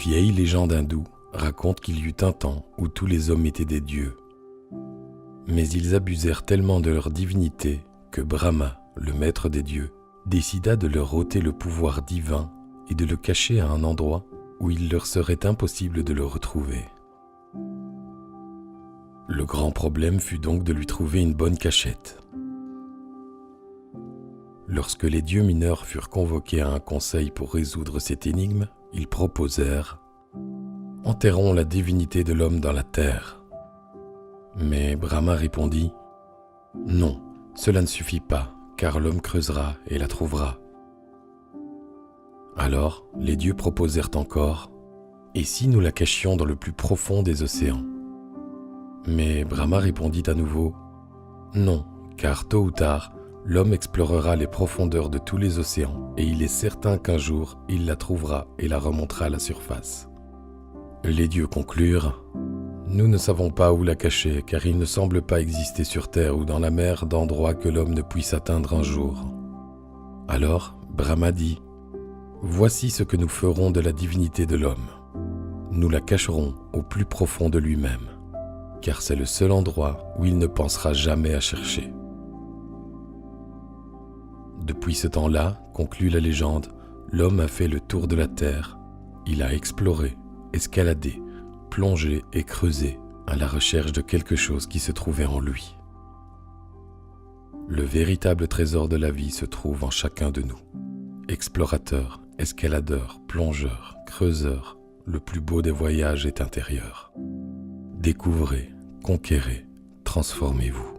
vieille légende hindoue raconte qu'il y eut un temps où tous les hommes étaient des dieux. Mais ils abusèrent tellement de leur divinité que Brahma, le maître des dieux, décida de leur ôter le pouvoir divin et de le cacher à un endroit où il leur serait impossible de le retrouver. Le grand problème fut donc de lui trouver une bonne cachette. Lorsque les dieux mineurs furent convoqués à un conseil pour résoudre cette énigme, ils proposèrent « Enterrons la divinité de l'homme dans la terre ». Mais Brahma répondit « Non, cela ne suffit pas, car l'homme creusera et la trouvera. » Alors, les dieux proposèrent encore « Et si nous la cachions dans le plus profond des océans ?» Mais Brahma répondit à nouveau « Non, car tôt ou tard, l'homme explorera les profondeurs de tous les océans et il est certain qu'un jour, il la trouvera et la remontera à la surface. » Les dieux conclurent « Nous ne savons pas où la cacher, car il ne semble pas exister sur terre ou dans la mer d'endroit que l'homme ne puisse atteindre un jour. » Alors Brahma dit « Voici ce que nous ferons de la divinité de l'homme. Nous la cacherons au plus profond de lui-même, car c'est le seul endroit où il ne pensera jamais à chercher. » Depuis ce temps-là, conclut la légende, l'homme a fait le tour de la terre. Il a exploré, escaladé, plongé et creusé à la recherche de quelque chose qui se trouvait en lui. Le véritable trésor de la vie se trouve en chacun de nous. Explorateur, escaladeur, plongeur, creuseur, le plus beau des voyages est intérieur. Découvrez, conquérez, transformez-vous.